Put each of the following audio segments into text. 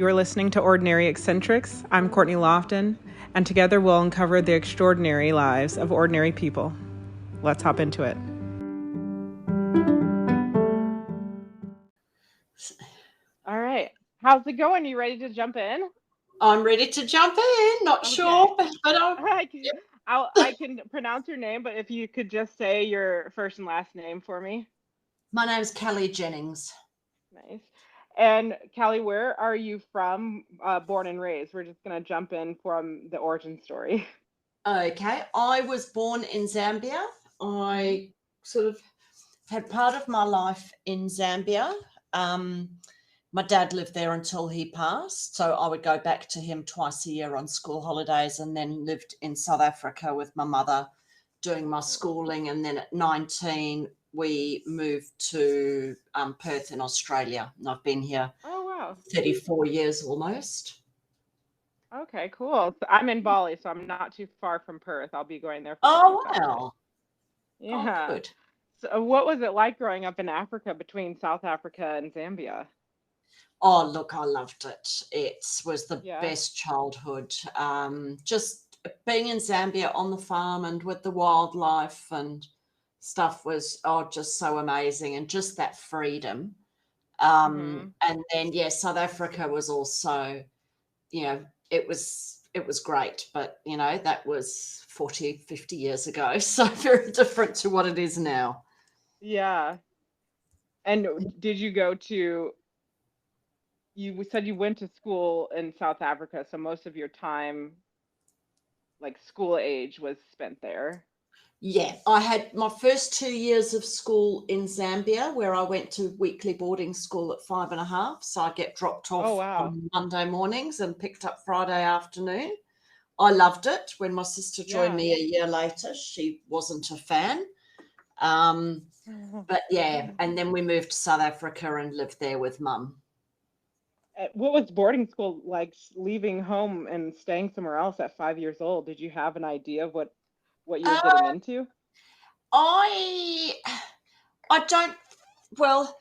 You're listening to Ordinary Eccentrics. I'm Courtney Lofton, and together we'll uncover the extraordinary lives of ordinary people. Let's hop into it. All right. How's it going? You ready to jump in? I'm ready to jump in. Not sure, but I can pronounce your name, but if you could just say your first and last name for me. My name's Kelly Jennings. Nice. And Callie, where are you from, born and raised? We're just going to jump in from the origin story. Okay. I was born in Zambia. I sort of had part of my life in Zambia. My dad lived there until he passed, so I would go back to him twice a year on school holidays, and then lived in South Africa with my mother doing my schooling. And then at 19, we moved to Perth in Australia, and I've been here 34 years almost. Okay, cool. So I'm in Bali, so I'm not too far from Perth. I'll be going there. Wow. Yeah. Oh, good. So what was it like growing up in Africa between South Africa and Zambia? Oh, look, I loved it. It was the best childhood. Just being in Zambia on the farm and with the wildlife and stuff was just so amazing, and just that freedom. And then South Africa was also, it was great, but that was 40, 50 years ago, so very different to what it is now. Yeah. And did you go to, you said you went to school in South Africa, so most of your time, like school age, was spent there? Yeah, I had my first 2 years of school in Zambia, where I went to weekly boarding school at 5.5. So I get dropped off on Monday mornings and picked up Friday afternoon. I loved it. When my sister joined me a year later, she wasn't a fan. But yeah, and then we moved to South Africa and lived there with Mum. What was boarding school like, leaving home and staying somewhere else at 5 years old? Did you have an idea of what you were getting into? I don't, well,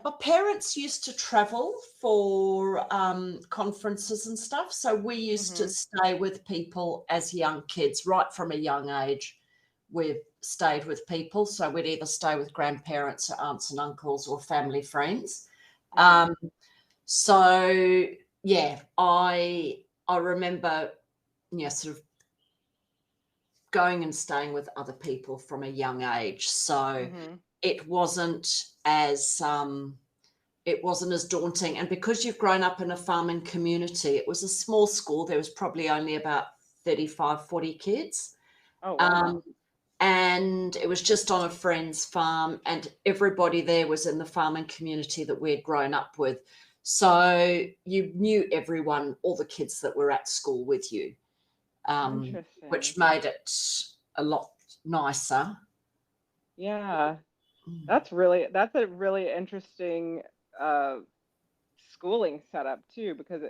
my parents used to travel for conferences and stuff. So we used to stay with people as young kids. Right from a young age, we've stayed with people. So we'd either stay with grandparents or aunts and uncles or family friends. So yeah, I remember, sort of going and staying with other people from a young age. So it wasn't as daunting. And because you've grown up in a farming community, it was a small school. There was probably only about 35, 40 kids. Oh, wow. And it was just on a friend's farm, and everybody there was in the farming community that we had grown up with. So you knew everyone, all the kids that were at school with you, which made it a lot nicer. Yeah, that's a really interesting schooling setup too, because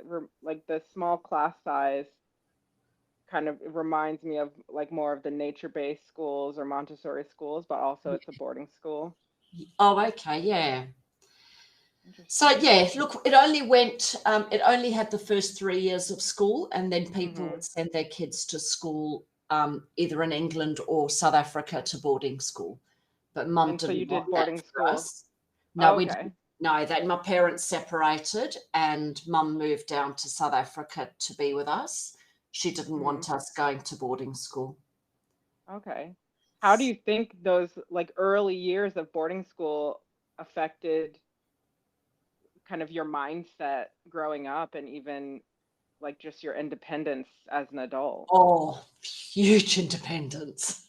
like the small class size kind of reminds me of like more of the nature-based schools or Montessori schools, but also it's a boarding school. Oh, okay, yeah. So yeah, look, it only had the first 3 years of school, and then people would send their kids to school, either in England or South Africa to boarding school. But Mum didn't want boarding that for us. No, we didn't. No, my parents separated, and Mum moved down to South Africa to be with us. She didn't want us going to boarding school. Okay. How do you think those like early years of boarding school affected kind of your mindset growing up, and even like just your independence as an adult? Oh, huge independence.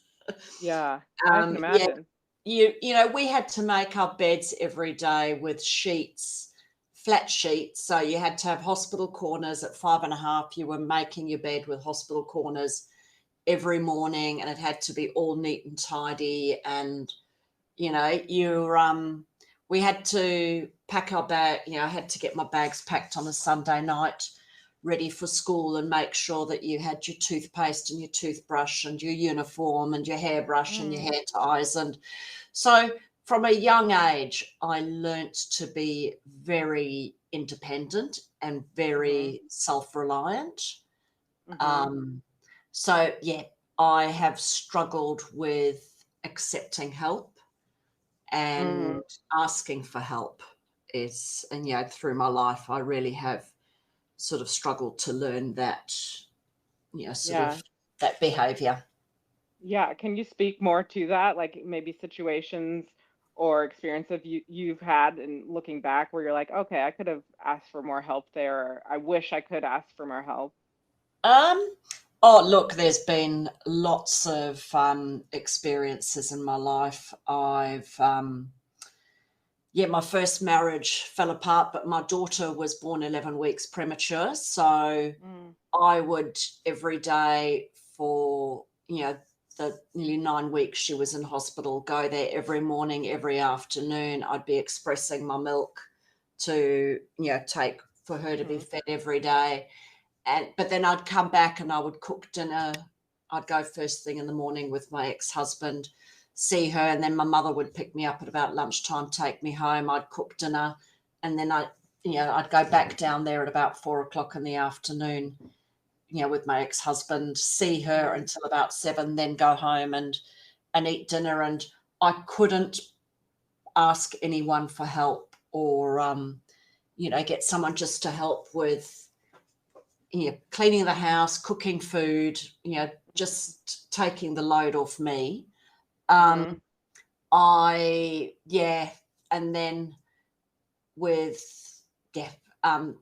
Yeah, I can imagine. Yeah, we had to make our beds every day with sheets, flat sheets. So you had to have hospital corners at 5.5. You were making your bed with hospital corners every morning, and it had to be all neat and tidy. And, we had to pack our bag. I had to get my bags packed on a Sunday night, ready for school, and make sure that you had your toothpaste and your toothbrush and your uniform and your hairbrush and your hair ties. And so from a young age, I learnt to be very independent and very self-reliant. So, yeah, I have struggled with accepting help and asking for help and, through my life, I really have sort of struggled to learn that, sort Yeah. of that behavior. Yeah. Can you speak more to that? Like maybe situations or experience of you've had and looking back where you're like, okay, I could have asked for more help there, or I wish I could ask for more help. Um, oh, look, there's been lots of experiences in my life. My first marriage fell apart, but my daughter was born 11 weeks premature. So Mm. I would every day for, the nearly 9 weeks she was in hospital, go there every morning, every afternoon. I'd be expressing my milk to, take for her to be fed every day. But then I'd come back and I would cook dinner. I'd go first thing in the morning with my ex-husband, see her, and then my mother would pick me up at about lunchtime, take me home. I'd cook dinner, and then I'd go back down there at about 4 o'clock in the afternoon, with my ex-husband, see her until about 7, then go home and eat dinner. And I couldn't ask anyone for help or get someone just to help with cleaning the house, cooking food, just taking the load off me. Mhm. And then with,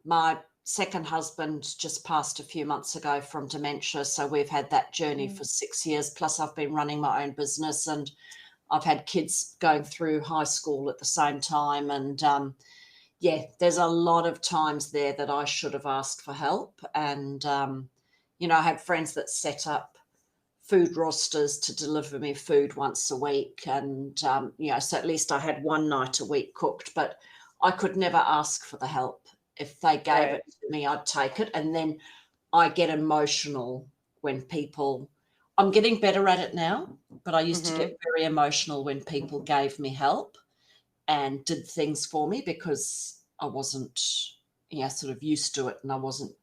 my second husband just passed a few months ago from dementia. So we've had that journey for 6 years. Plus I've been running my own business and I've had kids going through high school at the same time. And, there's a lot of times there that I should have asked for help. And, I had friends that set up food rosters to deliver me food once a week. And, so at least I had one night a week cooked, but I could never ask for the help. If they gave Right. it to me, I'd take it. And then I get emotional when I'm getting better at it now, but I used to get very emotional when people gave me help and did things for me because I wasn't, sort of used to it, and I wasn't.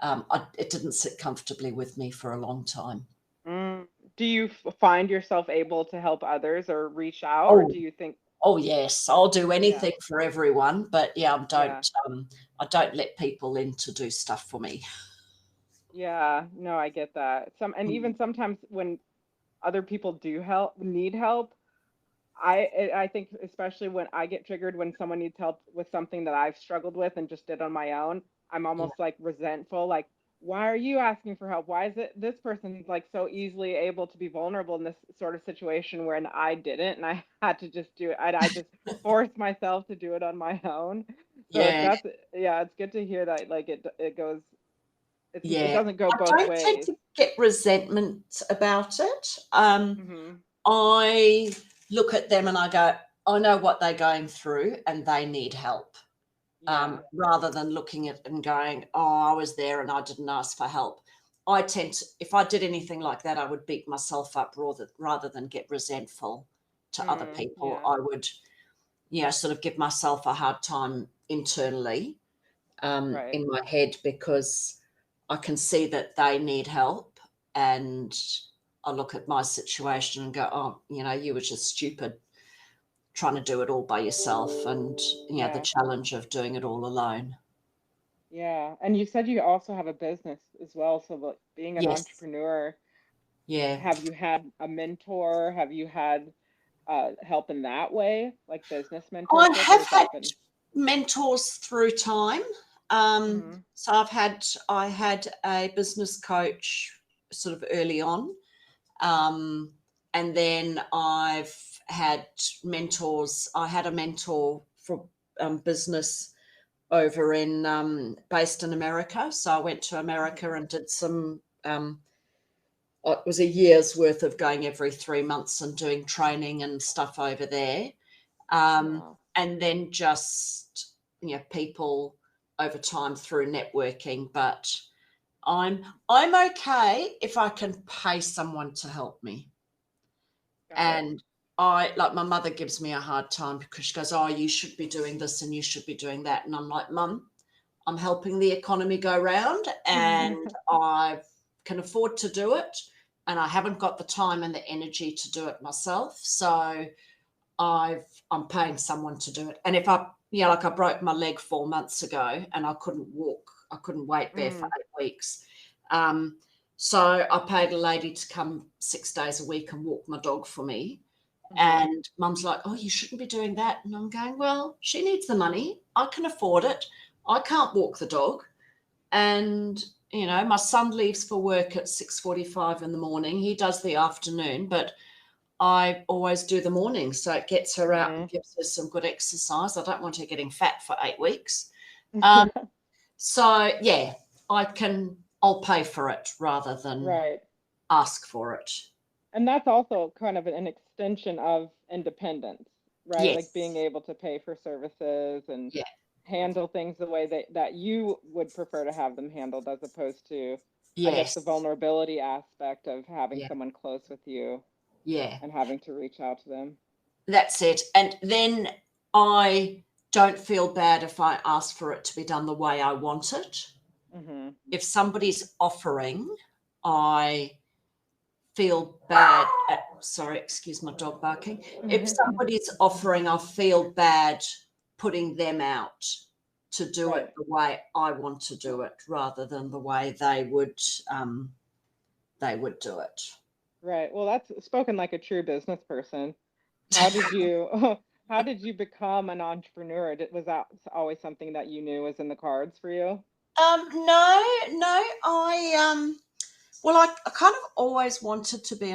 It didn't sit comfortably with me for a long time. Mm. Do you find yourself able to help others or reach out, or Oh, do you think, oh yes, I'll do yeah, anything for everyone, but yeah, I don't let people in to do stuff for me. yeah, no, I get that. And even sometimes when other people need help, I think especially when I get triggered when someone needs help with something that I've struggled with and just did on my own, I'm Yeah, almost like resentful, like, why are you asking for help? Why is it this person like so easily able to be vulnerable in this sort of situation when I didn't and I had to just do it. I just forced myself to do it on my own. So yeah, that's yeah, it's good to hear that like it goes it yeah. doesn't go I both don't tend ways. to get resentment about it. Mhm. I look at them and I go, I know what they're going through and they need help. Yeah. Rather than looking at and going, oh, I was there and I didn't ask for help. I tend to, if I did anything like that, I would beat myself up rather than get resentful to other people. Yeah. I would, sort of give myself a hard time internally, Right. in my head, because I can see that they need help. And I look at my situation and go, oh, you were just stupid trying to do it all by yourself, and the Yeah. challenge of doing it all alone. Yeah. And you said you also have a business as well. So like being an Yes. entrepreneur, Yeah. have you had a mentor? Have you had help in that way, like business I mentorship, or have has had that been? mentors through time. Hmm. So I had a business coach sort of early on. And then I've had mentors. I had a mentor for business over in based in America. So I went to America and did some it was a year's worth of going every 3 months and doing training and stuff over there. Wow. And then just, people over time through networking. But I'm okay if I can pay someone to help me. Got it. And like my mother gives me a hard time because she goes, oh, you should be doing this and you should be doing that. And I'm like, Mum, I'm helping the economy go round and I can afford to do it. And I haven't got the time and the energy to do it myself. So I'm paying someone to do it. And if like I broke my leg 4 months ago and I couldn't walk. I couldn't wait there for 8 weeks. So I paid a lady to come 6 days a week and walk my dog for me. And Mum's like, oh, you shouldn't be doing that. And I'm going, well, she needs the money. I can afford it. I can't walk the dog. And, my son leaves for work at 6:45 in the morning. He does the afternoon, but I always do the morning. So it gets her out and gives her some good exercise. I don't want her getting fat for 8 weeks. So, yeah, I'll pay for it rather than ask for it. And that's also kind of an extension of independence, right? Yes. Like being able to pay for services and Yeah. handle things the way that you would prefer to have them handled, as opposed to, I guess, the Yes. vulnerability aspect of having Yeah. someone close with you Yeah. and having to reach out to them. That's it. And then I don't feel bad if I ask for it to be done the way I want it. If somebody's offering, I feel bad. Sorry, excuse my dog barking. If somebody's offering, I feel bad putting them out to do it the way I want to do it, rather than the way they would do it. Right. Well, that's spoken like a true business person. How did you become an entrepreneur? Was that always something that you knew was in the cards for you? No. I kind of always wanted to be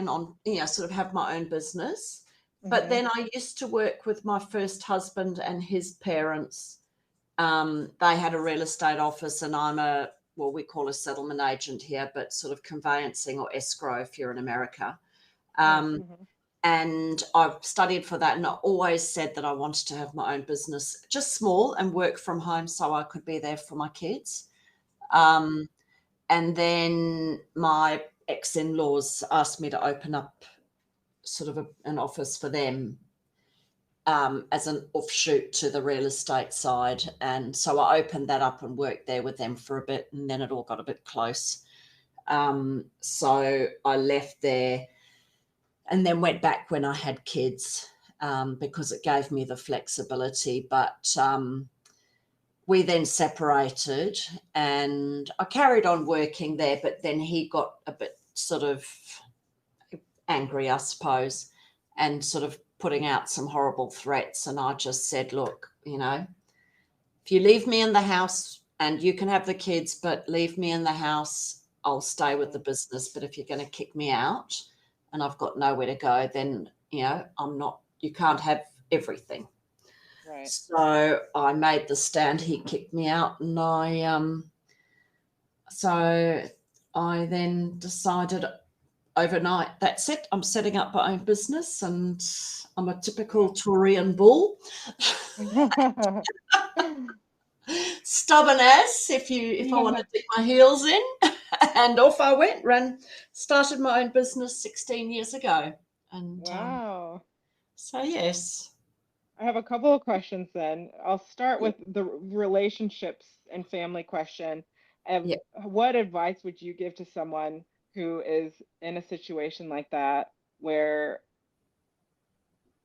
sort of have my own business. But then I used to work with my first husband and his parents. They had a real estate office, and I'm we call a settlement agent here, but sort of conveyancing or escrow if you're in America. And I've studied for that, and I always said that I wanted to have my own business, just small, and work from home so I could be there for my kids. And then my ex-in-laws asked me to open up sort of an office for them as an offshoot to the real estate side. And so I opened that up and worked there with them for a bit, and then it all got a bit close. So I left there and then went back when I had kids because it gave me the flexibility. But we then separated, and I carried on working there, but then he got a bit sort of angry, I suppose, and sort of putting out some horrible threats. And I just said, look, if you leave me in the house, and you can have the kids, but leave me in the house, I'll stay with the business. But if you're going to kick me out and I've got nowhere to go, then, you can't have everything. Right. So I made the stand. He kicked me out, and so I then decided overnight, that's it. I'm setting up my own business, and I'm a typical Taurian bull. Stubborn as, if I want to dig my heels in. And off I went, started my own business 16 years ago. And wow. So yes. I have a couple of questions then. I'll start with the relationships and family question. What advice would you give to someone who is in a situation like that, where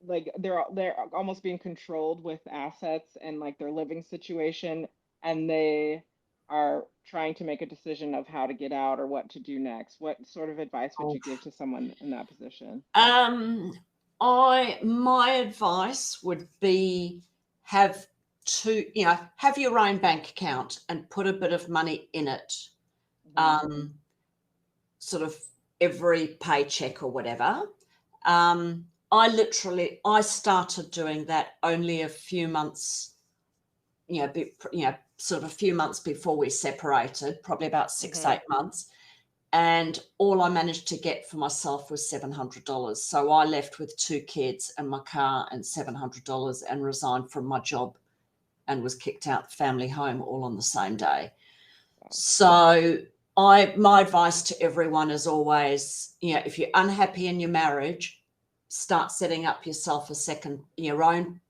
like they're almost being controlled with assets and like their living situation, and they are trying to make a decision of how to get out or what to do next? What sort of advice would you give to someone in that position? My advice would be have your own bank account and put a bit of money in it, sort of every paycheck or whatever. I started doing that only a few months, sort of a few months before we separated, probably about 6-8 months. And all I managed to get for myself was $700. So I left with 2 kids and my car and $700 and resigned from my job and was kicked out the family home all on the same day. Wow. So my advice to everyone is always, if you're unhappy in your marriage, start setting up yourself your own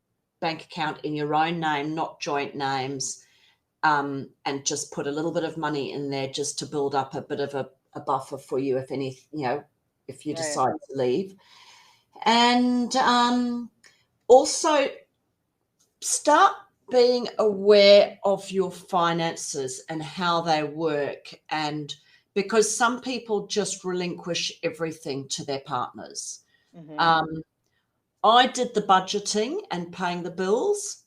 bank account in your own name, not joint names, and just put a little bit of money in there just to build up a bit of a buffer for you if if you Right. decide to leave. And also start being aware of your finances and how they work, and because some people just relinquish everything to their partners. Mm-hmm. I did the budgeting and paying the bills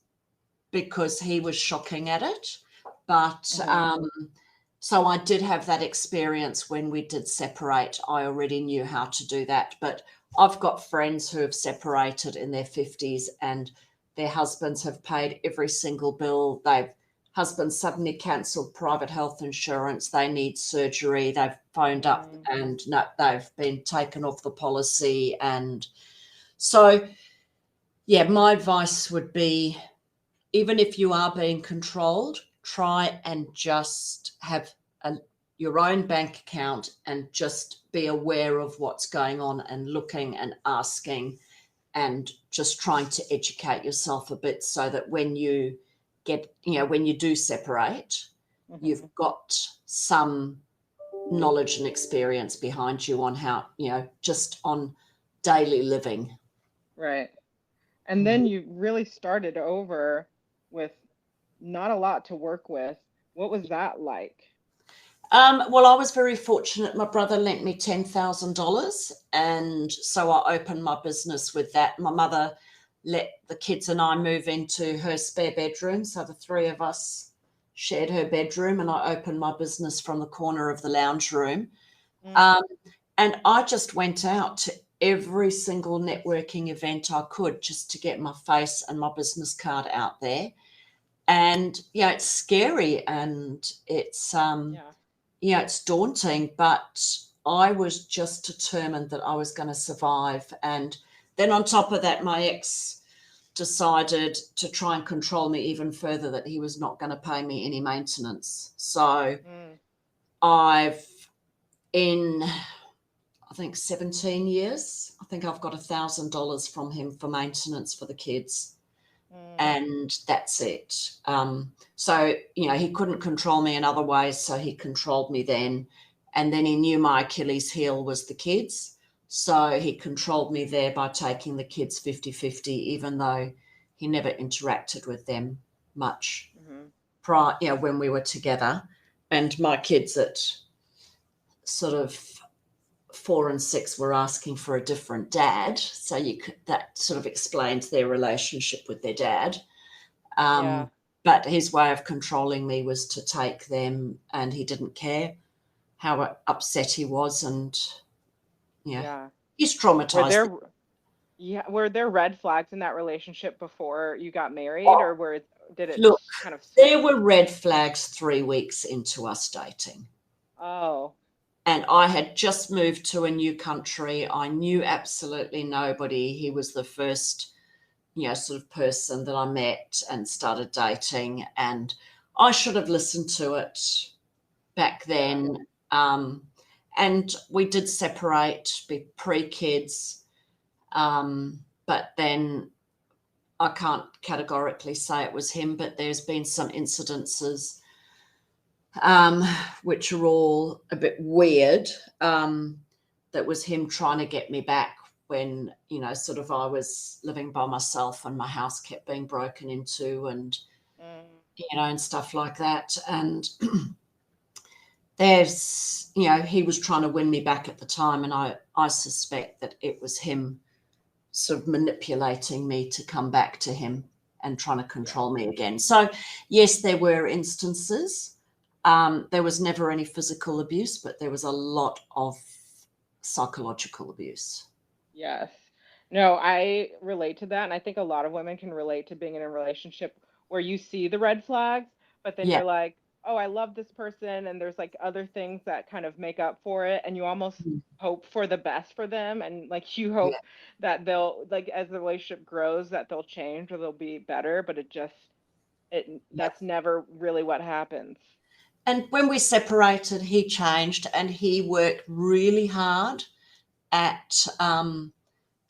because he was shocking at it. But Mm-hmm. so I did have that experience when we did separate. I already knew how to do that. But I've got friends who have separated in their 50s and their husbands have paid every single bill. Husbands suddenly cancelled private health insurance. They need surgery. They've phoned up Mm-hmm. and no, they've been taken off the policy. And so, yeah, my advice would be, even if you are being controlled, try and just have your own bank account and just be aware of what's going on and looking and asking and just trying to educate yourself a bit so that when you when you do separate, Mm-hmm. you've got some knowledge and experience behind you on how, just on daily living. Right. And then you really started over with not a lot to work with. What was that like? Well, I was very fortunate. My brother lent me $10,000, and so I opened my business with that. My mother let the kids and I move into her spare bedroom, so the three of us shared her bedroom, and I opened my business from the corner of the lounge room. Mm. Um, and I just went out to every single networking event I could just to get my face and my business card out there. And yeah, it's scary and it's Yeah. it's daunting, but I was just determined that I was going to survive. And then on top of that, my ex decided to try and control me even further, that he was not going to pay me any maintenance. So Mm. I've, in I think 17 years, I think I've got $1,000 from him for maintenance for the kids. Mm. And that's it. So, he couldn't control me in other ways, so he controlled me then. And then he knew my Achilles heel was the kids. So he controlled me there by taking the kids 50-50, even though he never interacted with them much Mm-hmm. when we were together. And my kids at sort of 4 and 6 were asking for a different dad. So that sort of explains their relationship with their dad. Yeah. But his way of controlling me was to take them, and he didn't care how upset he was. And yeah, Yeah. he's Were traumatized. there were there red flags in that relationship before you got married, or did it Look, kind of there switch? were red flags 3 weeks into us dating. Oh. And I had just moved to a new country. I knew absolutely nobody. He was the first, sort of person that I met and started dating. And I should have listened to it back Yeah. then. And we did separate pre-kids. But then I can't categorically say it was him, but there's been some incidences which are all a bit weird. That was him trying to get me back when, sort of I was living by myself and my house kept being broken into and, Mm. and stuff like that. And he was trying to win me back at the time. And I suspect that it was him sort of manipulating me to come back to him and trying to Yeah. control me again. So, yes, there were instances. There was never any physical abuse, but there was a lot of psychological abuse. Yes. No, I relate to that, and I think a lot of women can relate to being in a relationship where you see the red flags, but then Yeah. you're like, "Oh, I love this person," and there's like other things that kind of make up for it, and you almost Mm. hope for the best for them, and like you Yeah. hope that they'll like as the relationship grows that they'll change or they'll be better, but Yeah. that's never really what happens. And when we separated, he changed and he worked really hard at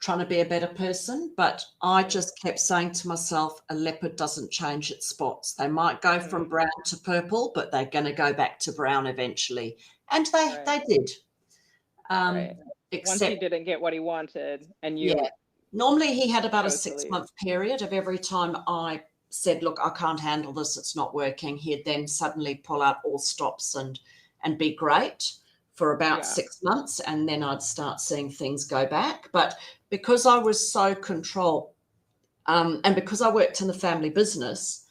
trying to be a better person, but I just kept saying to myself, a leopard doesn't change its spots. They might go from brown to purple, but they're going to go back to brown eventually. And they did. Once he Except, didn't get what he wanted, and yeah, you normally he had about a chose to leave. 6-month period of every time I said, look, I can't handle this, it's not working. He'd then suddenly pull out all stops and be great for about 6 months, and then I'd start seeing things go back. But because I was so controlled, and because I worked in the family business,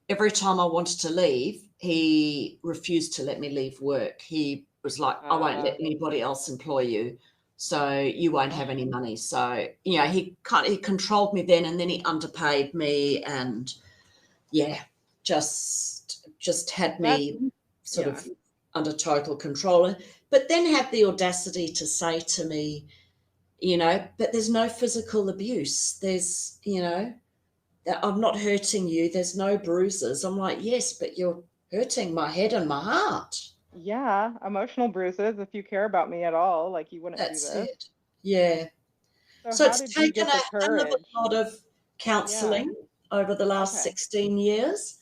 every time I wanted to leave, he refused to let me leave work. He was like, I won't let anybody else employ you, so you won't have any money. So, you know, he controlled me then, and then he underpaid me, and just had me sort of under total control. But then had the audacity to say to me, you know, but there's no physical abuse. There's, you know, I'm not hurting you. There's no bruises. I'm like, yes, but you're hurting my head and my heart. Yeah, emotional bruises. If you care about me at all, like you wouldn't do this. That's it. Yeah. So how it's did you taken get the a hell of courage? a lot of counselling over the last 16 years.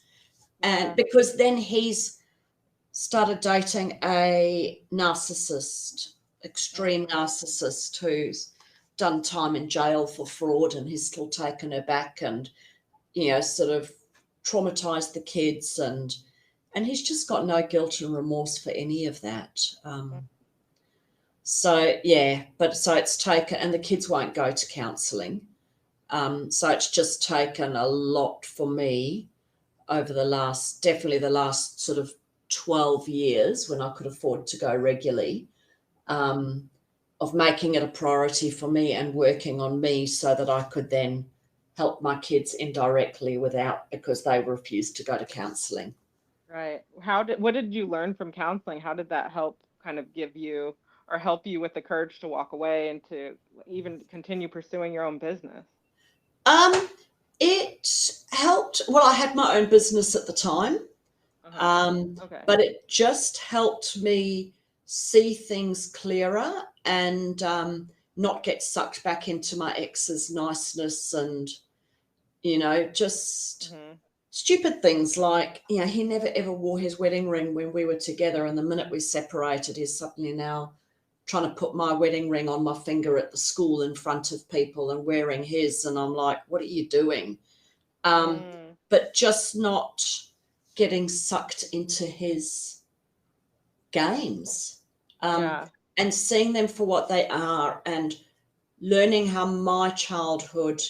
And because then he's started dating a narcissist, extreme narcissist, who's done time in jail for fraud, and he's still taken her back and, you know, sort of traumatized the kids, and he's just got no guilt and remorse for any of that. So it's taken, and the kids won't go to counselling. So it's just taken a lot for me over definitely the last sort of 12 years, when I could afford to go regularly, of making it a priority for me and working on me so that I could then help my kids indirectly because they refused to go to counselling. Right. What did you learn from counseling? How did that help kind of give you or help you with the courage to walk away and to even continue pursuing your own business? It helped. Well, I had my own business at the time. But it just helped me see things clearer and not get sucked back into my ex's niceness and, you know, just stupid things like, you know, he never ever wore his wedding ring when we were together, and the minute we separated, he's suddenly now trying to put my wedding ring on my finger at the school in front of people and wearing his, and I'm like, what are you doing? But just not getting sucked into his games, and seeing them for what they are, and learning how my childhood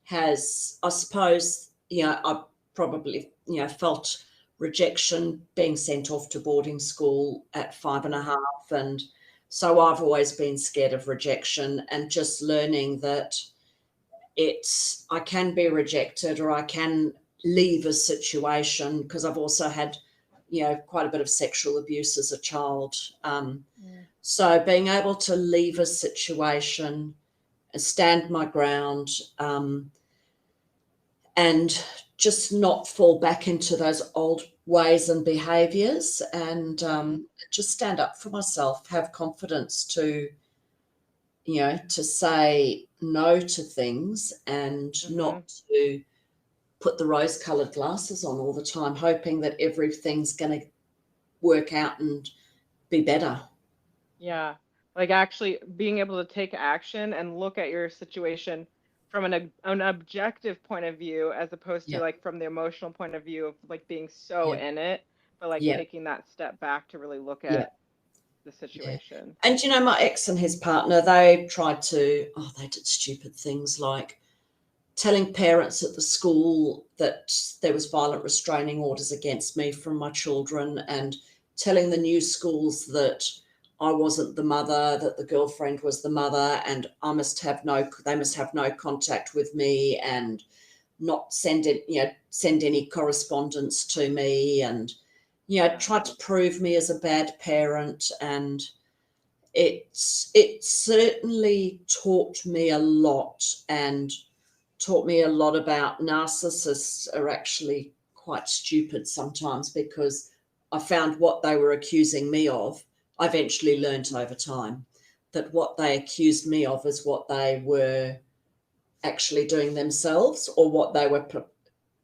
has, I suppose, you know, I probably, you know, felt rejection being sent off to boarding school at 5.5. And so I've always been scared of rejection, and just learning that I can be rejected, or I can leave a situation, because I've also had, you know, quite a bit of sexual abuse as a child. So being able to leave a situation and stand my ground, and just not fall back into those old ways and behaviors, and just stand up for myself, have confidence to, you know, to say no to things, and not to put the rose-colored glasses on all the time, hoping that everything's going to work out and be better. Yeah, like actually being able to take action and look at your situation from an objective point of view, as opposed to like from the emotional point of view of like being so in it, but like taking that step back to really look at the situation. And, you know, my ex and his partner, they did stupid things like telling parents at the school that there was violent restraining orders against me from my children, and telling the new schools that I wasn't the mother, that the girlfriend was the mother, and they must have no contact with me, and not send any correspondence to me, and, you know, tried to prove me as a bad parent. And it certainly taught me a lot, and taught me a lot about narcissists are actually quite stupid sometimes, because I found what they were accusing me of, I eventually learned over time, that what they accused me of is what they were actually doing themselves, or what they were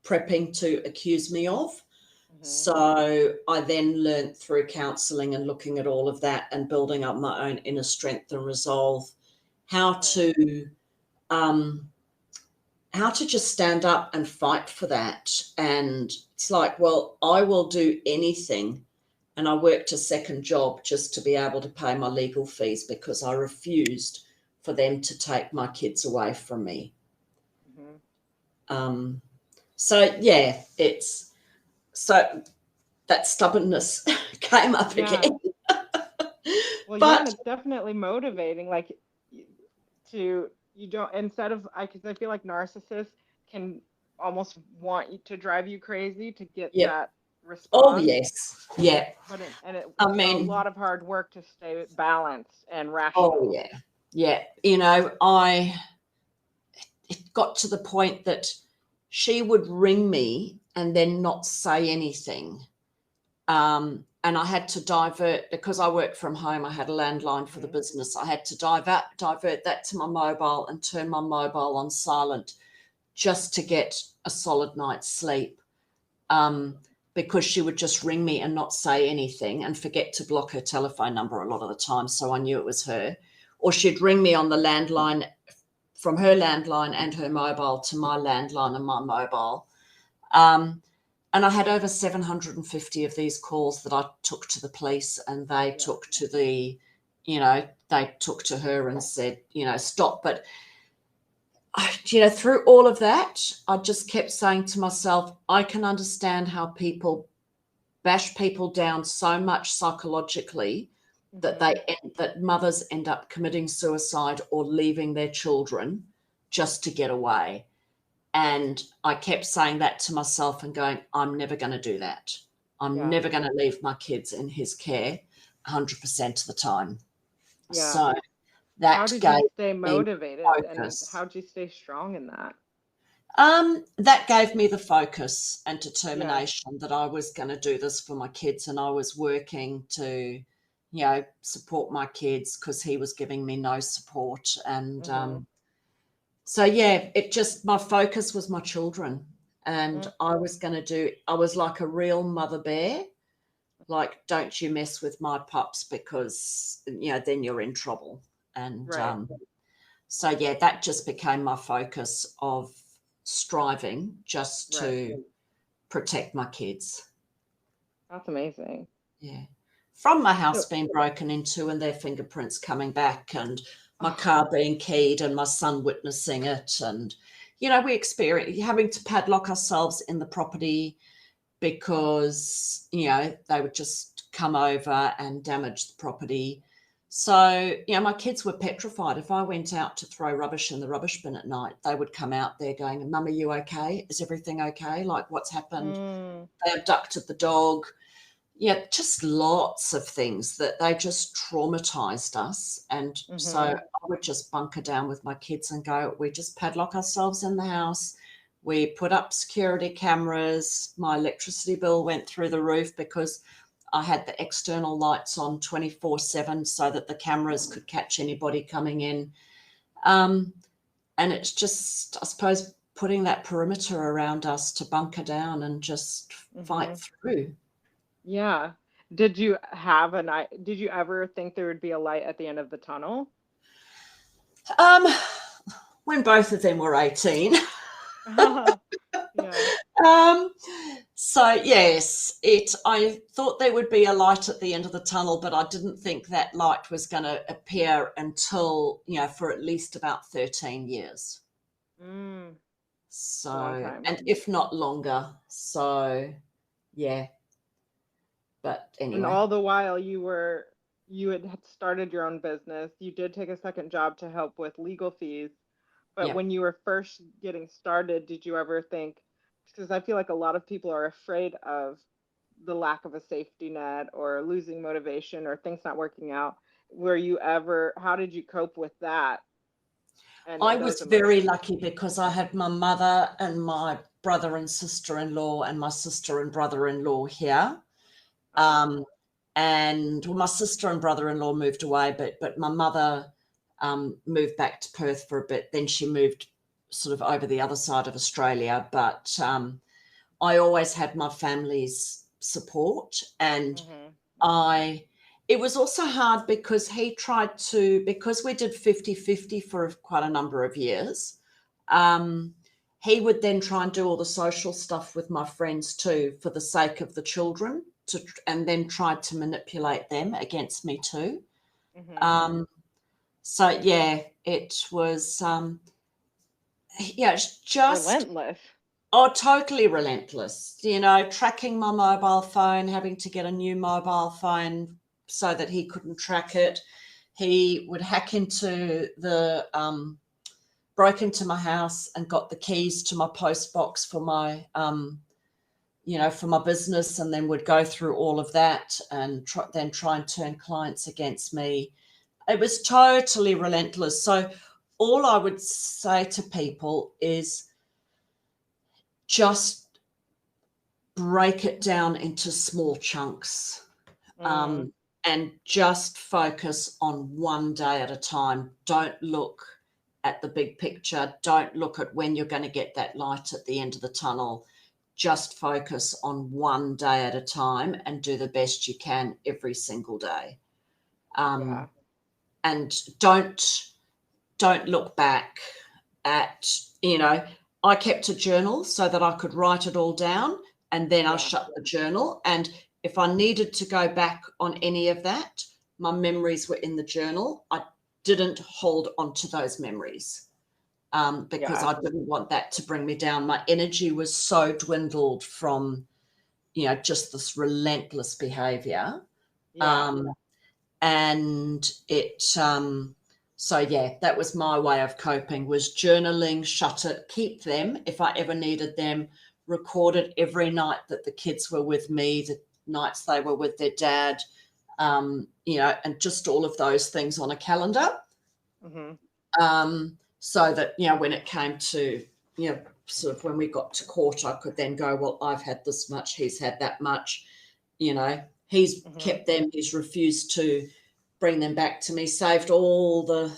prepping to accuse me of. Mm-hmm. So I then learned through counselling and looking at all of that and building up my own inner strength and resolve how to just stand up and fight for that. And it's like, well, I will do anything. And I worked a second job just to be able to pay my legal fees because I refused for them to take my kids away from me. Mm-hmm. So yeah, so that stubbornness came up again. Well, But and it's definitely motivating. Like, you don't, instead of, because I feel like narcissists can almost want you to drive you crazy to get yep. that Oh response. yes, yeah. But it's I a mean, lot of hard work to stay balanced and rational. oh yeah. It got to the point that she would ring me and then not say anything. And I had to divert, because I worked from home. I had a landline for the business. I had to divert that to my mobile and turn my mobile on silent just to get a solid night's sleep. Because she would just ring me and not say anything and forget to block her telephone number a lot of the time. So I knew it was her. Or she'd ring me on the landline, from her landline and her mobile to my landline and my mobile. And I had over 750 of these calls that I took to the police, and they took to they took to her and said, stop. But, through all of that, I just kept saying to myself, I can understand how people bash people down so much psychologically that that mothers end up committing suicide or leaving their children just to get away. And I kept saying that to myself and going, I'm never going to do that. I'm never going to leave my kids in his care 100% of the time. Yeah. So that how did gave you stay motivated and focus. how did you stay strong in that? That gave me the focus and determination that I was going to do this for my kids, and I was working to, support my kids because he was giving me no support. And so, my focus was my children, and I was like a real mother bear. Like, don't you mess with my pups because, then you're in trouble. And so, that just became my focus of striving just to protect my kids. That's amazing. Yeah. From my house being broken into and their fingerprints coming back, and my car being keyed and my son witnessing it. And, we experienced having to padlock ourselves in the property because, they would just come over and damage the property. So, my kids were petrified. If I went out to throw rubbish in the rubbish bin at night, they would come out there going, Mum, are you okay? Is everything okay? Like, what's happened? They abducted the dog. Yeah, just lots of things that they just traumatized us. And so I would just bunker down with my kids and go, we just padlock ourselves in the house. We put up security cameras. My electricity bill went through the roof because I had the external lights on 24/7 so that the cameras could catch anybody coming in. And it's just, I suppose, putting that perimeter around us to bunker down and just fight through. Yeah. Did you ever think there would be a light at the end of the tunnel? When both of them were 18. So yes, I thought there would be a light at the end of the tunnel, but I didn't think that light was going to appear until, for at least about 13 years. So, and if not longer. So, yeah. But anyway. And all the while you had started your own business. You did take a second job to help with legal fees. But when you were first getting started, did you ever think, because I feel like a lot of people are afraid of the lack of a safety net or losing motivation or things not working out. How did you cope with that? I was very lucky because I had my mother and my brother and sister-in-law and my sister and brother-in-law here. and well, my sister and brother-in-law moved away, but my mother moved back to Perth for a bit. Then she moved sort of over the other side of Australia. But I always had my family's support, and it was also hard because he tried to, because we did 50-50 for quite a number of years. He would then try and do all the social stuff with my friends too, for the sake of the children, and then tried to manipulate them against me too. So yeah, it was it's just relentless. Oh, totally relentless. You know, tracking my mobile phone, having to get a new mobile phone so that he couldn't track it. He would hack into broke into my house and got the keys to my post box for my, for my business, and then would go through all of that and then try and turn clients against me. It was totally relentless. So all I would say to people is just break it down into small chunks, and just focus on one day at a time. Don't look at the big picture. Don't look at when you're going to get that light at the end of the tunnel. Just focus on one day at a time and do the best you can every single day. And don't look back at, I kept a journal so that I could write it all down, and then I shut the journal. And if I needed to go back on any of that, my memories were in the journal. I didn't hold on to those memories because I didn't want that to bring me down. My energy was so dwindled from, just this relentless behavior. And it, so yeah, that was my way of coping, was journaling, shut it, keep them if I ever needed them, record it every night that the kids were with me, the nights they were with their dad, and just all of those things on a calendar. So that, when it came to, sort of when we got to court, I could then go, well, I've had this much, he's had that much, he's kept them, he's refused to bring them back to me, saved all the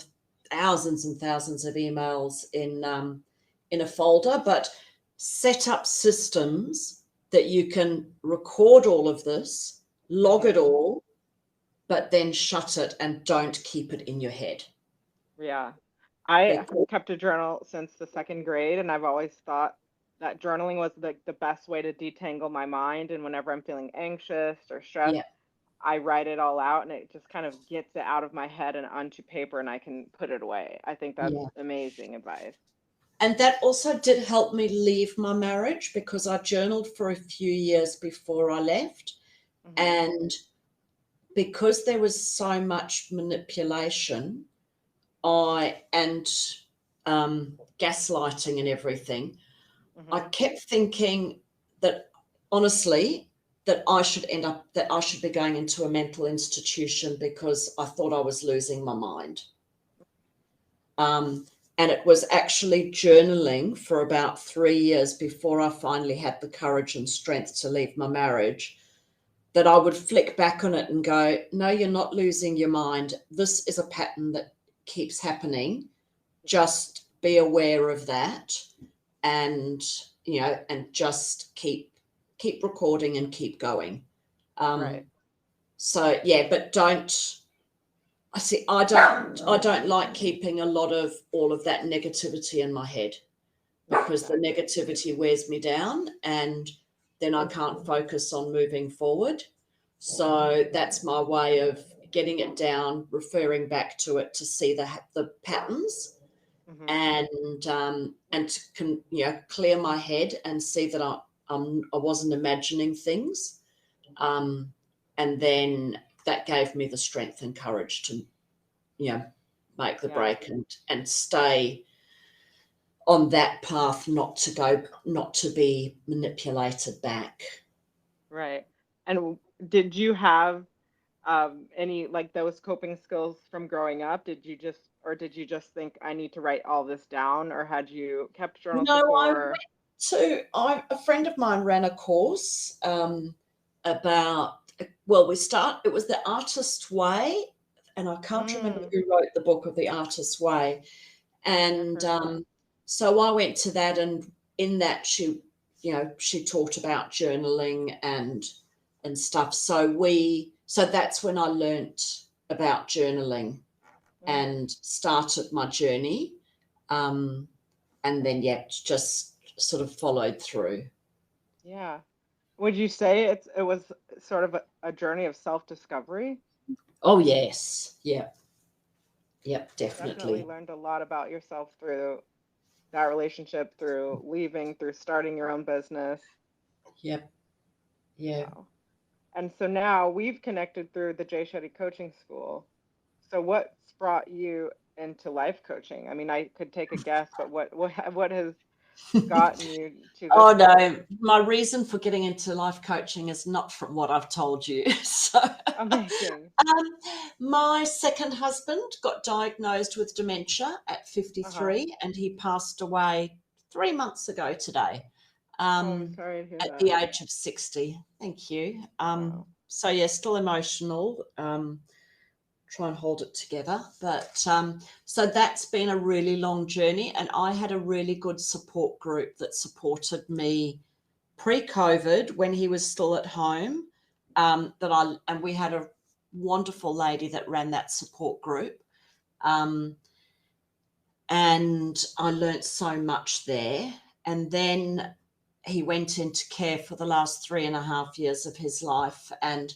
thousands and thousands of emails in a folder, but set up systems that you can record all of this, log it all, but then shut it and don't keep it in your head. Yeah. I have kept a journal since the second grade, and I've always thought that journaling was the best way to detangle my mind. And whenever I'm feeling anxious or stressed, I write it all out, and it just kind of gets it out of my head and onto paper, and I can put it away. I think that's amazing advice. And that also did help me leave my marriage, because I journaled for a few years before I left. And because there was so much manipulation and gaslighting and everything, I kept thinking that, honestly, that I should be going into a mental institution, because I thought I was losing my mind. And it was actually journaling for about 3 years before I finally had the courage and strength to leave my marriage, that I would flick back on it and go, no, you're not losing your mind. This is a pattern that keeps happening. Just be aware of that, and, and just keep recording and keep going. So yeah, but I don't like keeping a lot of all of that negativity in my head, because the negativity wears me down, and then I can't focus on moving forward. So that's my way of getting it down, referring back to it to see the patterns, and to clear my head and see that I wasn't imagining things, and then that gave me the strength and courage to make the break and stay on that path, not to be manipulated back. Right. And did you have any, like, those coping skills from growing up? Did you just think, I need to write all this down, or had you kept journals before? A friend of mine ran a course about well, it was The Artist's Way, and I can't remember Mm, who wrote the book of The Artist's Way. I've And heard of it. so I went to that, and in that she taught about journaling and stuff. So that's when I learnt about journaling Mm, and started my journey. And then, just sort of followed through. yeah. Would you say it was sort of a journey of self-discovery? Oh, yes. Yep, Definitely definitely. learned a lot about yourself through that relationship, through leaving, through starting your own business. Yep, yeah. Wow. And so now we've connected through the Jay Shetty Coaching School. So what's brought you into life coaching? I mean, I could take a guess, but what has gotten you to this Oh, point? no, my reason for getting into life coaching is not from what I've told you. So, Amazing. my second husband got diagnosed with dementia at Uh-huh. 53, and he passed away 3 months ago today, Oh, I'm sorry to hear at the that. age of 60. Thank you. Wow. So, yeah, still emotional. Try and hold it together. But so that's been a really long journey, and I had a really good support group that supported me pre-COVID when he was still at home. And we had a wonderful lady that ran that support group, um, and I learnt so much there. And then he went into care for the last 3.5 years of his life, and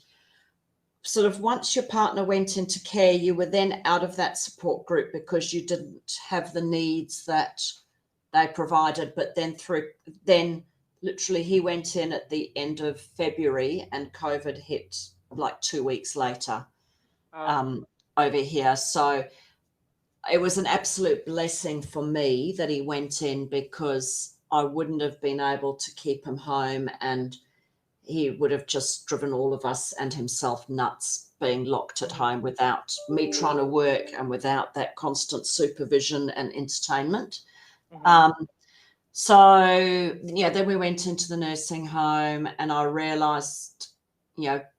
sort of once your partner went into care, you were then out of that support group because you didn't have the needs that they provided. But then literally he went in at the end of February, and COVID hit like 2 weeks later, Oh, um, over here. So it was an absolute blessing for me that he went in, because I wouldn't have been able to keep him home, and he would have just driven all of us and himself nuts being locked at mm, home without me trying to work and without that constant supervision and entertainment. mm-hmm. Um, so, yeah, then we went into the nursing home, and I realised,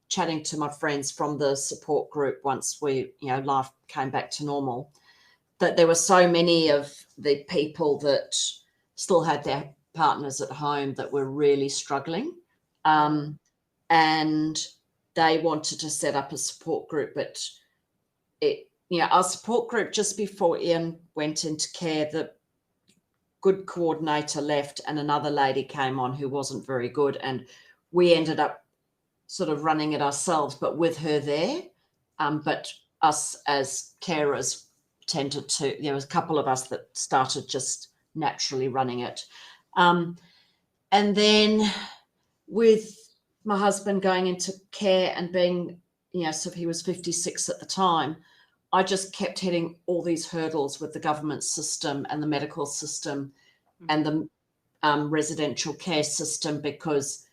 chatting to my friends from the support group once life came back to normal, that there were so many of the people that still had their partners at home that were really struggling. Mm, And they wanted to set up a support group, but our support group, just before Ian went into care, the good coordinator left and another lady came on who wasn't very good, and we ended up sort of running it ourselves, but with her there. But us as carers tended to, there was a couple of us that started just naturally running it. And then with my husband going into care and being, so he was 56 at the time, I just kept hitting all these hurdles with the government system and the medical system and mm-hmm. the residential care system, because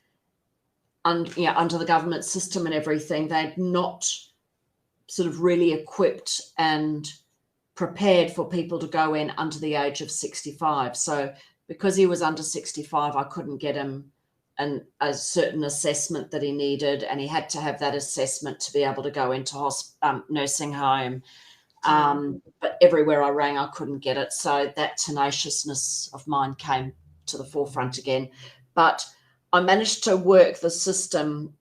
under the government system and everything, they'd not sort of really equipped and prepared for people to go in under the age of 65. So because he was under 65, I couldn't get him a certain assessment that he needed, and he had to have that assessment to be able to go into nursing home. Mm, But everywhere I rang, I couldn't get it. So that tenaciousness of mine came to the forefront again. But I managed to work the system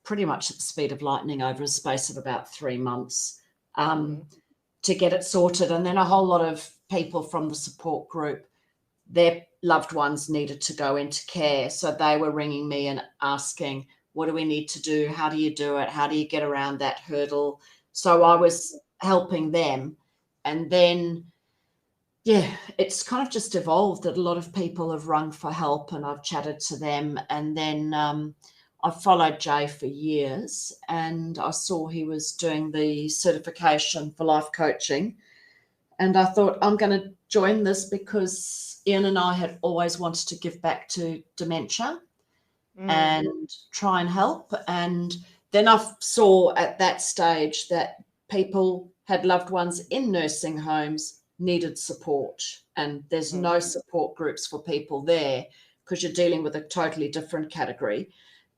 pretty much at the speed of lightning over a space of about 3 months, mm-hmm. to get it sorted. And then a whole lot of people from the support group, their loved ones needed to go into care. So they were ringing me and asking, what do we need to do? How do you do it? How do you get around that hurdle? So I Mm, was helping them. And then, it's kind of just evolved that a lot of people have rung for help, and I've chatted to them. And then I've followed Jay for years, and I saw he was doing the certification for life coaching. And I thought, I'm going to join this because Ian and I had always wanted to give back to dementia mm, and try and help. And then I saw at that stage that people had loved ones in nursing homes, needed support, and there's mm-hmm. no support groups for people there because you're dealing with a totally different category.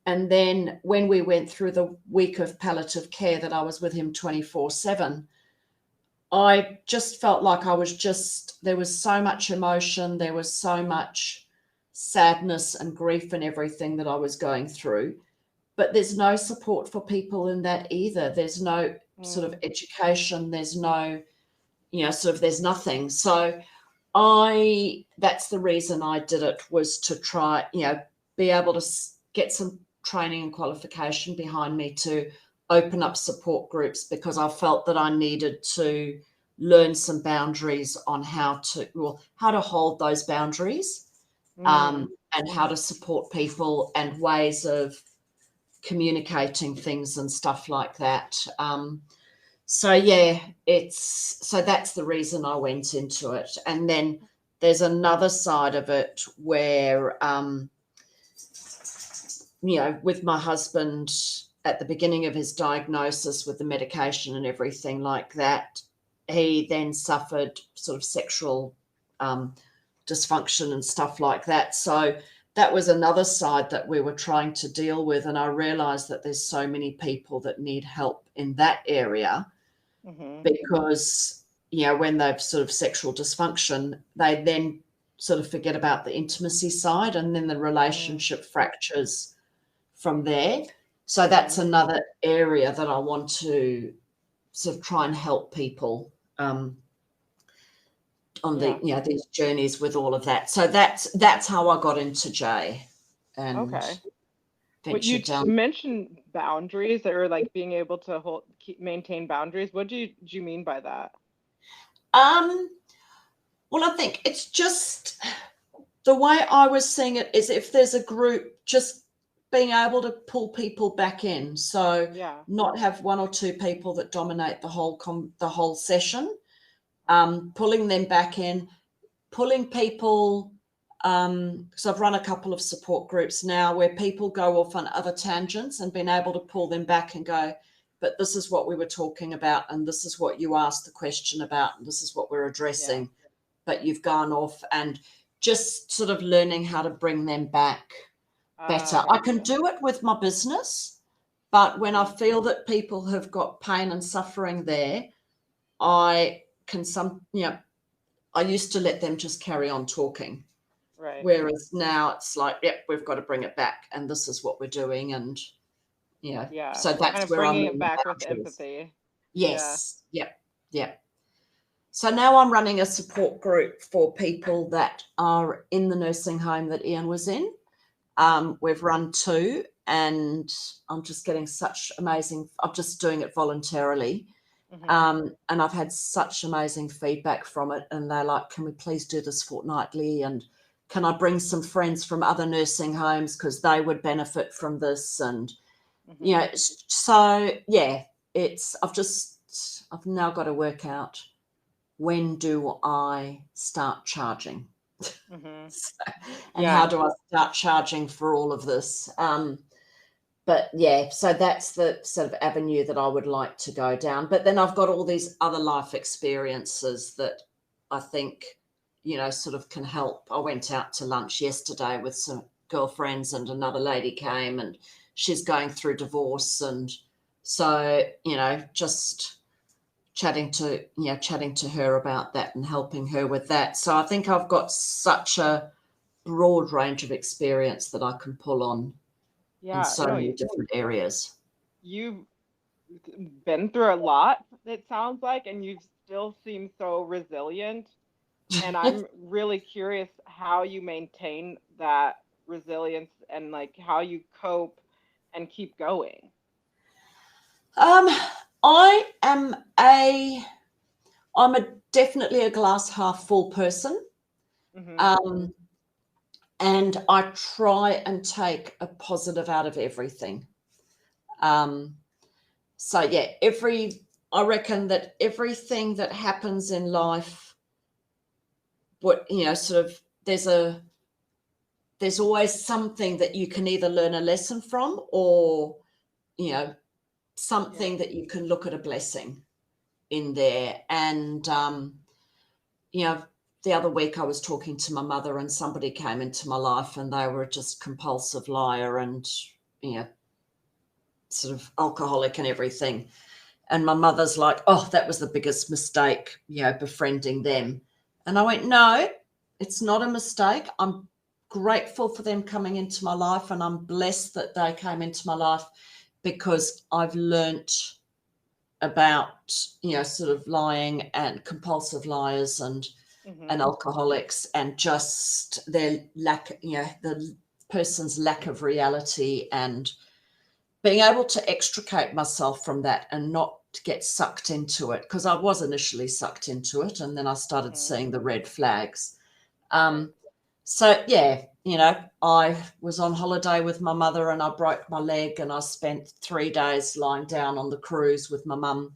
And then when we went through the week of palliative care that I was with him 24/7, I just felt like there was so much emotion, there was so much sadness and grief and everything that I was going through. But there's no support for people in that either. There's no sort of education, there's no, there's nothing. So that's the reason I did it, was to try, be able to get some training and qualification behind me to open up support groups, because I felt that I needed to learn some boundaries on how to hold those boundaries, and how to support people and ways of communicating things and stuff like that. So that's the reason I went into it. And then there's another side of it where, with my husband at the beginning of his diagnosis with the medication and everything like that, he then suffered sort of sexual dysfunction and stuff like that. So that was another side that we were trying to deal with. And I realized that there's so many people that need help in that area, because, when they've sort of sexual dysfunction, they then sort of forget about the intimacy side, and then the relationship fractures from there. So that's another area that I want to sort of try and help people on these journeys with all of that. So that's how I got into J. And But you mentioned boundaries, or like being able to maintain boundaries. What do you mean by that? Well, I think it's just the way I was seeing it is, if there's a group, just being able to pull people back in. So not have one or two people that dominate the whole session, pulling them back in, pulling people. So I've run a couple of support groups now where people go off on other tangents, and being able to pull them back and go, but this is what we were talking about, and this is what you asked the question about, and this is what we're addressing, but you've gone off, and just sort of learning how to bring them back better. I can do it with my business, but when I feel that people have got pain and suffering there, I used to let them just carry on talking. Right. Whereas now it's like, we've got to bring it back, and this is what we're doing. And, so that's kind of where bringing I'm it back with empathy. Yes. Yeah. So now I'm running a support group for people that are in the nursing home that Ian was in. We've run 2, and I'm just getting I'm just doing it voluntarily. And I've had such amazing feedback from it, and they're like, can we please do this fortnightly, and can I bring some friends from other nursing homes because they would benefit from this? And so I've now got to work out, when do I start charging? How do I start charging for all of this? So that's the sort of avenue that I would like to go down. But then I've got all these other life experiences that I think, sort of can help. I went out to lunch yesterday with some girlfriends, and another lady came, and she's going through divorce. And so, just chatting to her about that and helping her with that. So I think I've got such a broad range of experience that I can pull on in so many different areas. You've been through a lot, it sounds like, and you still seem so resilient. And I'm really curious how you maintain that resilience, and like how you cope and keep going. I'm definitely a glass half full person. And I try and take a positive out of everything. I reckon that everything that happens in life, there's always something that you can either learn a lesson from, or, something that you can look at a blessing in there. And, the other week I was talking to my mother, and somebody came into my life, and they were just compulsive liar, and sort of alcoholic and everything. And my mother's like, oh, that was the biggest mistake, befriending them. And I went, no, it's not a mistake. I'm grateful for them coming into my life, and I'm blessed that they came into my life, because I've learnt about, sort of lying and compulsive liars and alcoholics, and just their lack, the person's lack of reality, and being able to extricate myself from that and not get sucked into it, because I was initially sucked into it, and then I started seeing the red flags. So, yeah, I was on holiday with my mother and I broke my leg, and I spent 3 days lying down on the cruise with my mum,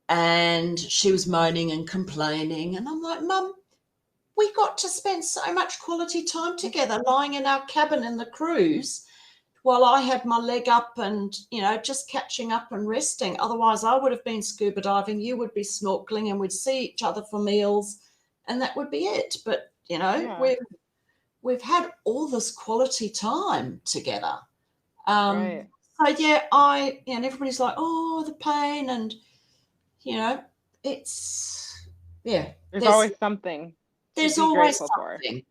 and she was moaning and complaining. And I'm like, Mum, we got to spend so much quality time together lying in our cabin in the cruise while I had my leg up and, just catching up and resting. Otherwise, I would have been scuba diving, you would be snorkeling, and we'd see each other for meals, and that would be it. But, we've had all this quality time together. Right. So, yeah, and everybody's like, oh, the pain, and, it's, There's always something. There's be always grateful for. something.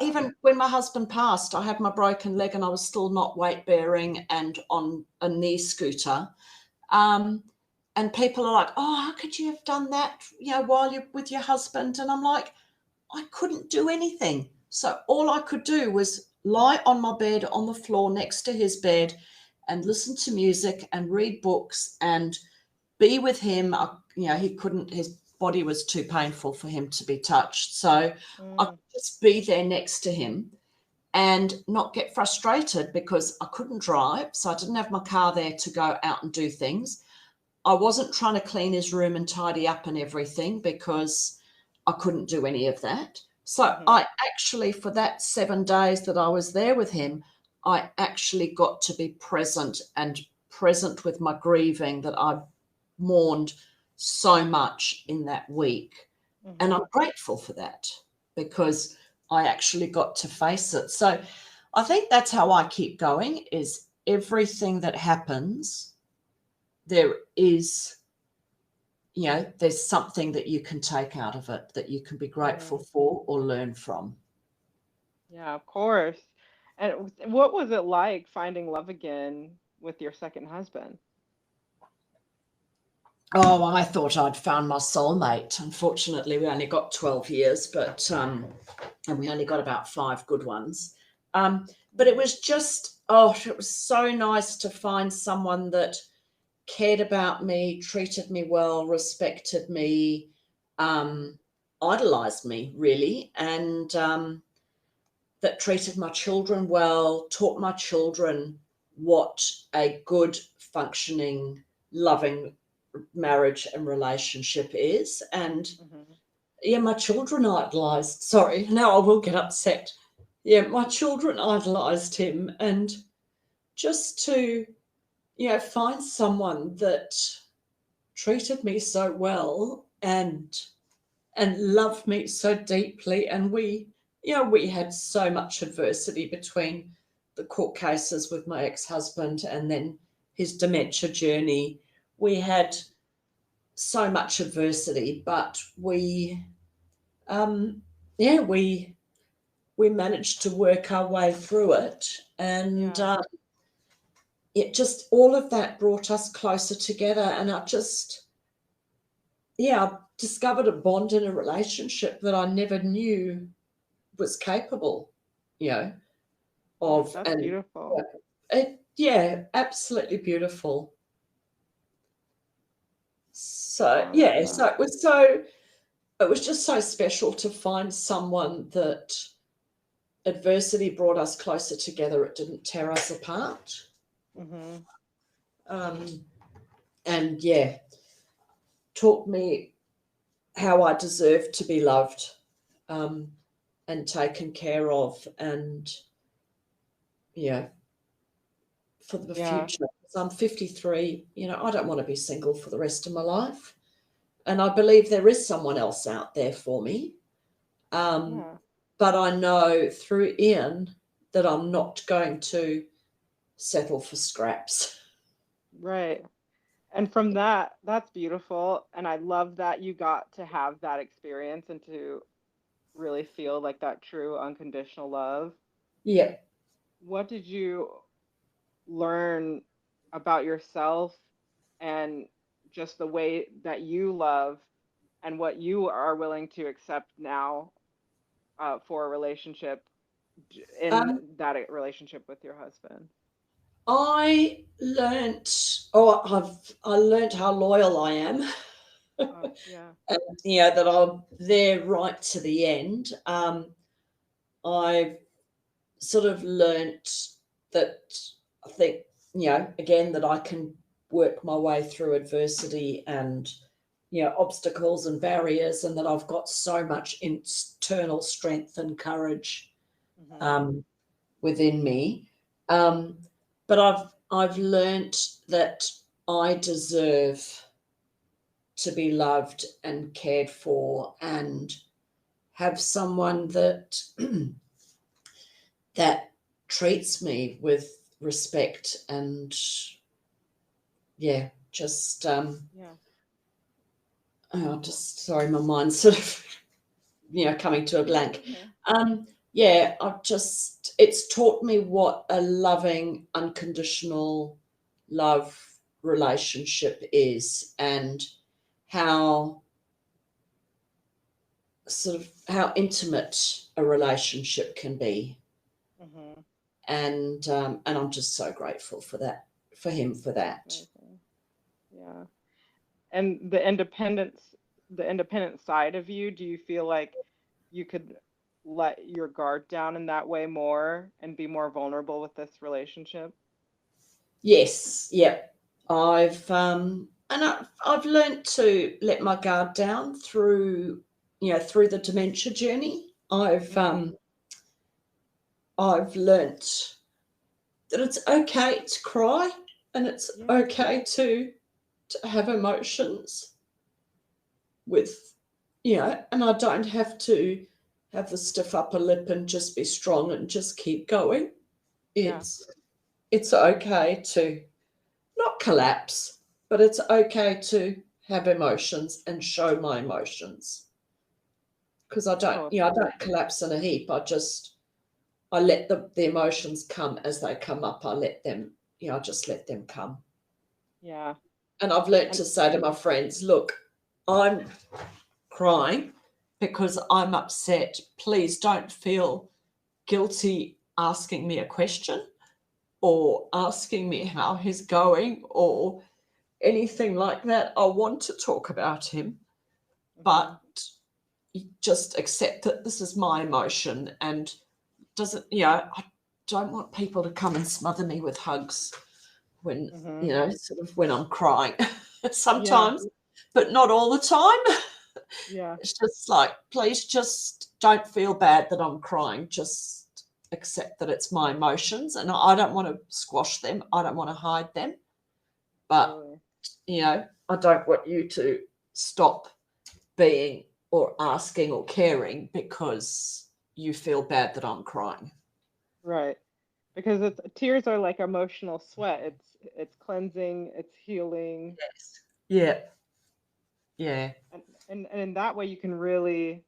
Even when my husband passed, I had my broken leg and I was still not weight bearing and on a knee scooter. And people are like, oh, how could you have done that, while you're with your husband? And I'm like, I couldn't do anything. So all I could do was lie on my bed on the floor next to his bed and listen to music and read books and be with him. He couldn't, his body was too painful for him to be touched. So I could just be there next to him and not get frustrated, because I couldn't drive. So I didn't have my car there to go out and do things. I wasn't trying to clean his room and tidy up and everything, because I couldn't do any of that. So I actually, for that 7 days that I was there with him, I actually got to be present with my grieving that I mourned so much in that week. And I'm grateful for that, because I actually got to face it. So I think that's how I keep going, is everything that happens, there is, there's something that you can take out of it that you can be grateful for or learn from. Yeah, of course. And what was it like finding love again with your second husband? Oh, I thought I'd found my soulmate. Unfortunately, we only got 12 years, but and we only got about 5 good ones. But it was just, it was so nice to find someone that cared about me, treated me well, respected me, idolized me, really, and that treated my children well, taught my children what a good, functioning, loving marriage and relationship is. And my children idolized, sorry, now I will get upset. My children idolized him, and just to, find someone that treated me so well and loved me so deeply. And we had so much adversity between the court cases with my ex-husband and then his dementia journey. We had so much adversity, but we managed to work our way through it. And it just, all of that brought us closer together. And I just, I discovered a bond in a relationship that I never knew was capable, of. That's and beautiful. Absolutely beautiful. So it was just so special to find someone that adversity brought us closer together. It didn't tear us apart. And taught me how I deserve to be loved, and taken care of, and for the future. I'm 53, I don't want to be single for the rest of my life. And I believe there is someone else out there for me. But I know through Ian that I'm not going to settle for scraps. Right. And from that, that's beautiful. And I love that you got to have that experience and to really feel like that true unconditional love. Yeah. What did you learn about yourself and just the way that you love and what you are willing to accept now for a relationship in Um, that relationship with your husband? I learnt, I learnt how loyal I am. Oh, yeah. And, that I'm there right to the end. I've sort of learnt that I think, again, that I can work my way through adversity and, obstacles and barriers, and that I've got so much internal strength and courage Hmm. um, within me. Um, but I've learnt that I deserve to be loved and cared for and have someone that that treats me with respect and just Yeah. just sorry, my mind's sort of coming to a That's blank. okay. It's taught me what a loving unconditional love relationship is, and how how intimate a relationship can be. Hmm. And I'm just so grateful for that, for him, for That's that. amazing. Yeah. And the independent side of you, do you feel like you could let your guard down in that way more and be more vulnerable with this relationship? Yes, yeah. I've learned to let my guard down through the dementia journey. Hmm. I've learnt that it's okay to cry, and it's Yeah. okay to have emotions with, and I don't have to have the stiff upper lip and just be strong and just keep going. Yeah. It's okay to not collapse, but it's okay to have emotions and show my emotions. Because I Totally. don't collapse in a heap. I let the emotions come as they come up. I let them, I just let them come. Yeah. And I've learnt And to say to my friends, look, I'm crying because I'm upset. Please don't feel guilty asking me a question or asking me how he's going or anything like that. I want to talk about him, hmm. but you just accept that this is my emotion, and doesn't, I don't want people to come and smother me with hugs when, Hmm. sort of when I'm crying. Yeah. Sometimes, but not all the time. Yeah. It's just like, please just don't feel bad that I'm crying. Just accept that it's my emotions, and I don't want to squash them. I don't want to hide them. But, Totally. I don't want you to stop being or asking or caring because you feel bad that I'm crying. Right. Because tears are like emotional sweat. It's cleansing, it's healing, Yes. Yeah. Yeah. and in that way you can really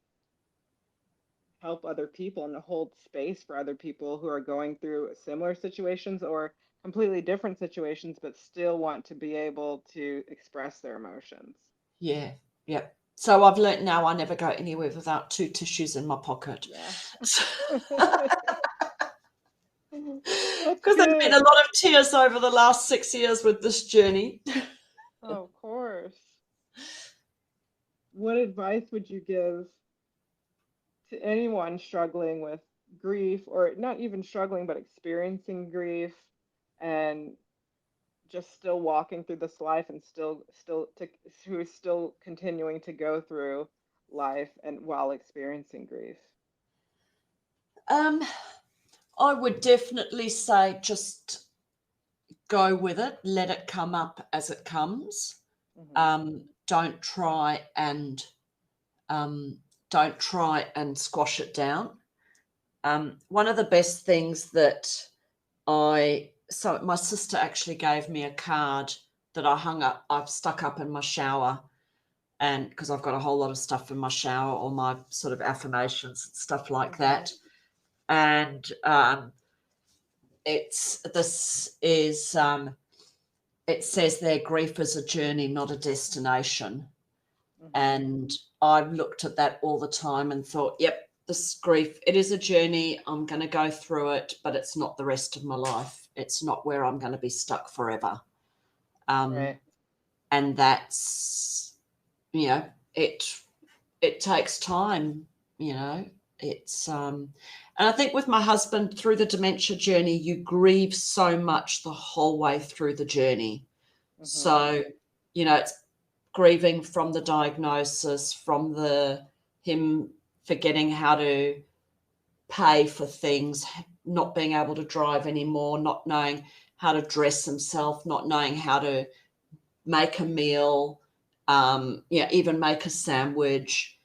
help other people and hold space for other people who are going through similar situations or completely different situations, but still want to be able to express their emotions. Yeah. Yeah. So I've learnt now I never go anywhere without two tissues in my pocket. Yeah. That's Because there's been a good. lot of tears over the last 6 years with this journey. Oh, of course. What advice would you give to anyone struggling with grief, or not even struggling, but experiencing grief and just still walking through this life and who is still continuing to go through life and while experiencing grief? Um, I would definitely say just go with it, let it come up as it comes. Hmm. Don't try and don't try and squash it down. One of the best things that I so my sister actually gave me a card that I've stuck up in my shower, and because I've got a whole lot of stuff in my shower, all my sort of affirmations and stuff like that. And it says there, grief is a journey, not a destination. And I've looked at that all the time and thought, yep, this grief, it is a journey. I'm going to go through it, but it's not the rest of my life. It's not where I'm going to be stuck forever. Right. And that's, you know, it takes time, you know. It's and I think with my husband, through the dementia journey, you grieve so much the whole way through the journey. So, you know, it's grieving from the diagnosis, from him forgetting how to pay for things, not being able to drive anymore, not knowing how to dress himself, not knowing how to make a meal, even make a sandwich,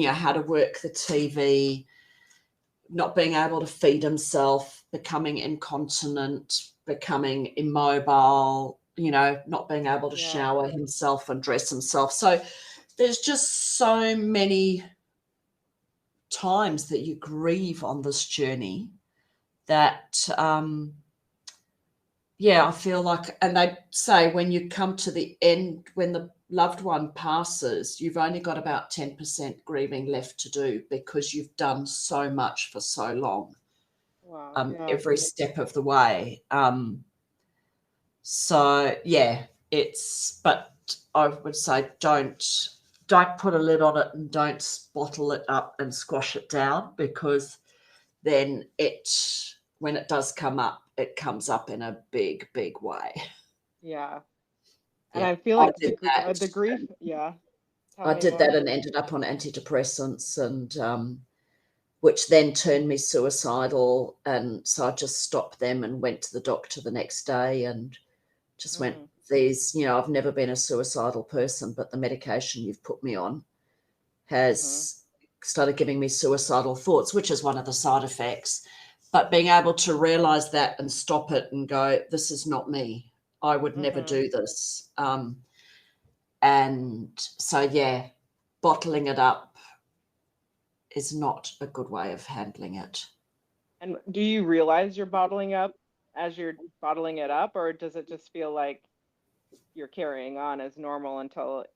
how to work the TV, not being able to feed himself, becoming incontinent, becoming immobile, not being able to shower himself and dress himself. So there's just so many times that you grieve on this journey that, I feel like, and they say when you come to the end, when the loved one passes, you've only got about 10% grieving left to do because you've done so much for so long. Wow. Every step of the way. But I would say don't put a lid on it and don't bottle it up and squash it down, because then when it does come up, it comes up in a big, big way. Yeah. And I feel like the grief, I did that and ended up on antidepressants, and which then turned me suicidal. And so I just stopped them and went to the doctor the next day and just went, I've never been a suicidal person, but the medication you've put me on has started giving me suicidal thoughts, which is one of the side effects. But being able to realize that and stop it and go, this is not me. I would never do this. And so, bottling it up is not a good way of handling it. And do you realize you're bottling up as you're bottling it up, or does it just feel like you're carrying on as normal until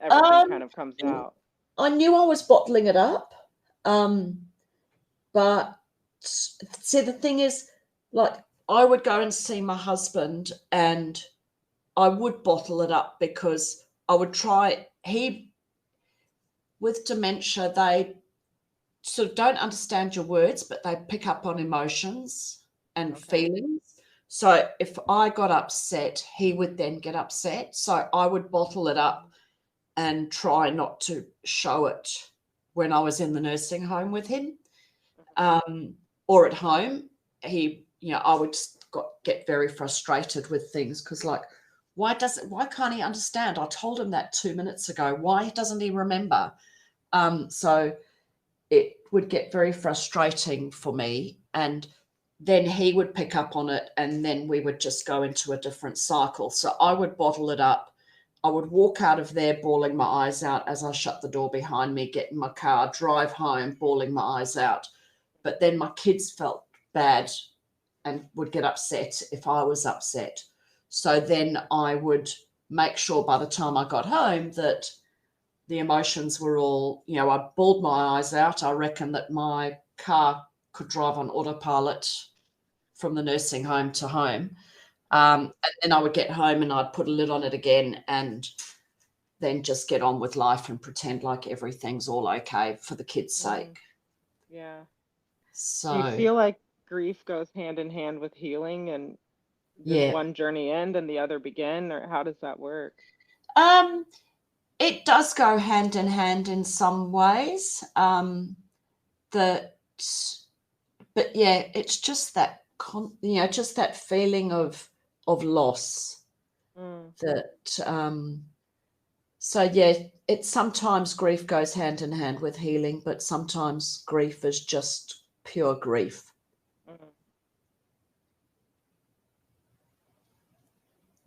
everything kind of comes out? I knew I was bottling it up. But see, the thing is, like, I would go and see my husband and I would bottle it up because I would try. With dementia, they sort of don't understand your words, but they pick up on emotions and feelings. So if I got upset, he would then get upset. So I would bottle it up and try not to show it when I was in the nursing home with him, or at home. I would get very frustrated with things because, like, why can't he understand? I told him that 2 minutes ago. Why doesn't he remember? So it would get very frustrating for me, and then he would pick up on it, and then we would just go into a different cycle. So I would bottle it up. I would walk out of there bawling my eyes out as I shut the door behind me, get in my car, drive home, bawling my eyes out. But then my kids felt bad and would get upset if I was upset. So then I would make sure by the time I got home that the emotions were all, I bawled my eyes out. I reckon that my car could drive on autopilot from the nursing home to home. And then I would get home and I'd put a lid on it again and then just get on with life and pretend like everything's all okay for the kids' sake. Yeah. So do you feel like grief goes hand in hand with healing, and does one journey end and the other begin, or how does that work? It does go hand in hand in some ways. It's just that just that feeling of loss. It's sometimes grief goes hand in hand with healing, but sometimes grief is just pure grief.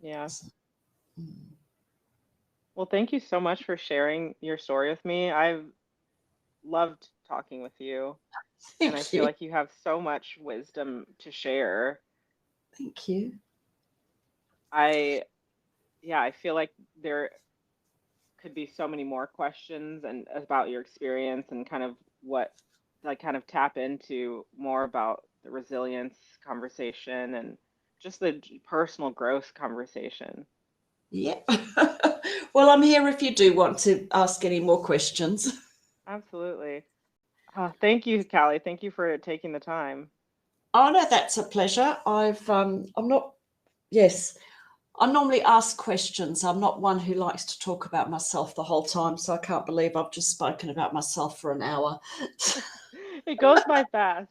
Yeah. Mm. Well, thank you so much for sharing your story with me. I've loved talking with you, and I Thank feel you. like you have so much wisdom to share. Thank you. I, yeah, I feel like there could be so many more questions and about your experience and kind of what, like, kind of tap into more about the resilience conversation and just the personal growth conversation. Yeah. Well, I'm here if you do want to ask any more questions. Absolutely. Thank you, Callie. Thank you for taking the time. Oh no, that's a pleasure. I'm not. Yes, I normally ask questions. I'm not one who likes to talk about myself the whole time, so I can't believe I've just spoken about myself for an hour. It goes by fast.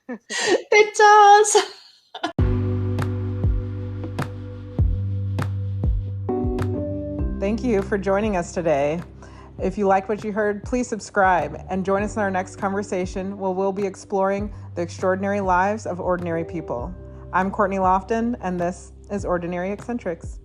It does. Thank you for joining us today. If you like what you heard, please subscribe and join us in our next conversation where we'll be exploring the extraordinary lives of ordinary people. I'm Courtney Lofton, and this is Ordinary Eccentrics.